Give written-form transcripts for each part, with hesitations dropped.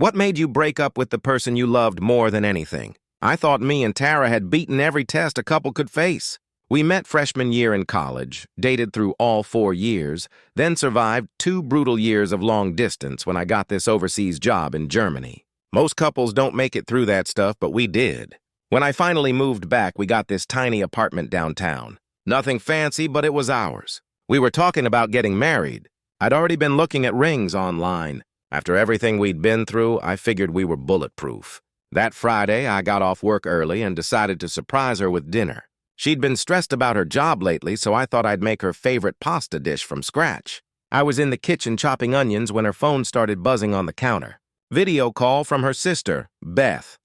What made you break up with the person you loved more than anything? I thought me and Tara had beaten every test a couple could face. We met freshman year in college, dated through all 4 years, then survived 2 brutal years of long distance when I got this overseas job in Germany. Most couples don't make it through that stuff, but we did. When I finally moved back, we got this tiny apartment downtown. Nothing fancy, but it was ours. We were talking about getting married. I'd already been looking at rings online. After everything we'd been through, I figured we were bulletproof. That Friday, I got off work early and decided to surprise her with dinner. She'd been stressed about her job lately, so I thought I'd make her favorite pasta dish from scratch. I was in the kitchen chopping onions when her phone started buzzing on the counter. Video call from her sister, Beth.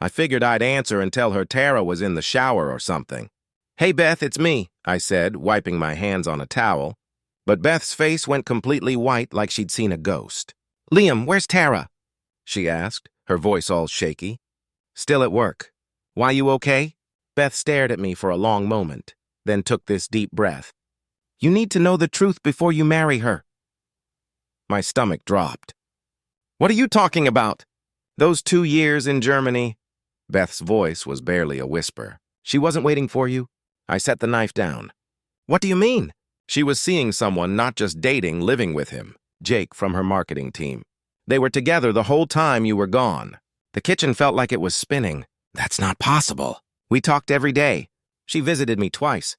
I figured I'd answer and tell her Tara was in the shower or something. "Hey, Beth, it's me," I said, wiping my hands on a towel. But Beth's face went completely white like she'd seen a ghost. "Liam, where's Tara?" she asked, her voice all shaky. "Still at work. Why, you okay?" Beth stared at me for a long moment, then took this deep breath. "You need to know the truth before you marry her." My stomach dropped. "What are you talking about?" "Those 2 years in Germany." Beth's voice was barely a whisper. "She wasn't waiting for you?" I set the knife down. "What do you mean?" "She was seeing someone, not just dating, living with him. Jake from her marketing team. They were together the whole time you were gone." The kitchen felt like it was spinning. "That's not possible." "We talked every day. She visited me twice.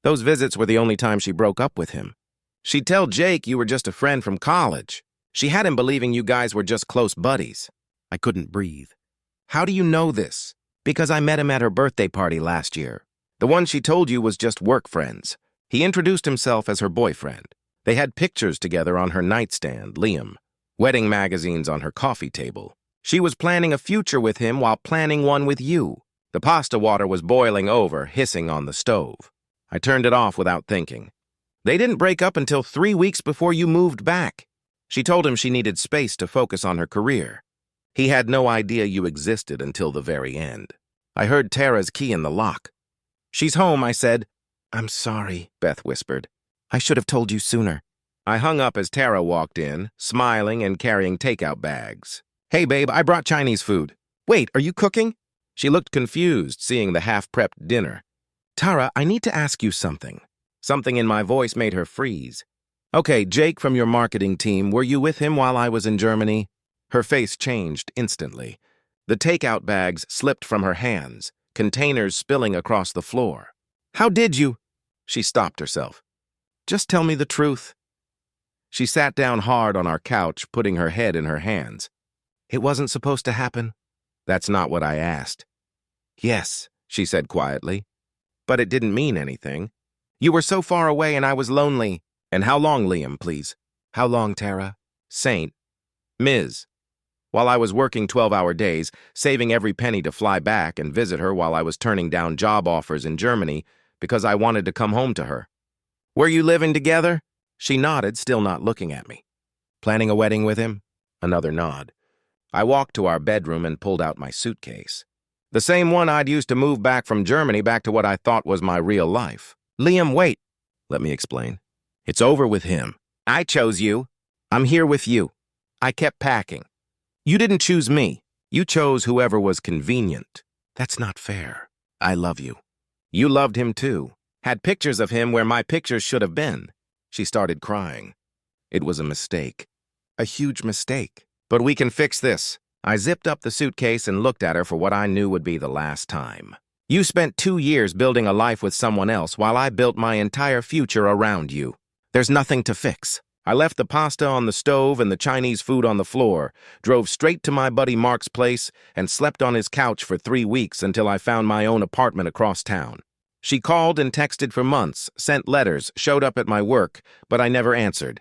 Those visits were the only time she broke up with him. She'd tell Jake you were just a friend from college. She had him believing you guys were just close buddies." I couldn't breathe. "How do you know this?" "Because I met him at her birthday party last year. The one she told you was just work friends. He introduced himself as her boyfriend. They had pictures together on her nightstand, Liam. Wedding magazines on her coffee table. She was planning a future with him while planning one with you." The pasta water was boiling over, hissing on the stove. I turned it off without thinking. "They didn't break up until 3 weeks before you moved back. She told him she needed space to focus on her career. He had no idea you existed until the very end." I heard Tara's key in the lock. "She's home," I said. "I'm sorry," Beth whispered. "I should have told you sooner." I hung up as Tara walked in, smiling and carrying takeout bags. "Hey, babe, I brought Chinese food." "Wait, are you cooking?" She looked confused, seeing the half-prepped dinner. "Tara, I need to ask you something." Something in my voice made her freeze. "Okay, Jake from your marketing team, were you with him while I was in Germany?" Her face changed instantly. The takeout bags slipped from her hands, containers spilling across the floor. "How did you?" She stopped herself. "Just tell me the truth." She sat down hard on our couch, putting her head in her hands. "It wasn't supposed to happen?" "That's not what I asked." "Yes," she said quietly. "But it didn't mean anything. You were so far away and I was lonely." "And how long, Liam, please?" "How long, Tara?" "Saint. Ms. While I was working 12-hour days, saving every penny to fly back and visit her while I was turning down job offers in Germany because I wanted to come home to her." "Were you living together?" She nodded, still not looking at me. "Planning a wedding with him?" Another nod. I walked to our bedroom and pulled out my suitcase. The same one I'd used to move back from Germany back to what I thought was my real life. "Liam, wait." "Let me explain. It's over with him. I chose you. I'm here with you." I kept packing. "You didn't choose me. You chose whoever was convenient." "That's not fair. I love you." "You loved him too. Had pictures of him where my pictures should have been." She started crying. "It was a mistake. A huge mistake. But we can fix this." I zipped up the suitcase and looked at her for what I knew would be the last time. "You spent 2 years building a life with someone else while I built my entire future around you. There's nothing to fix." I left the pasta on the stove and the Chinese food on the floor, drove straight to my buddy Mark's place, and slept on his couch for 3 weeks until I found my own apartment across town. She called and texted for months, sent letters, showed up at my work, but I never answered.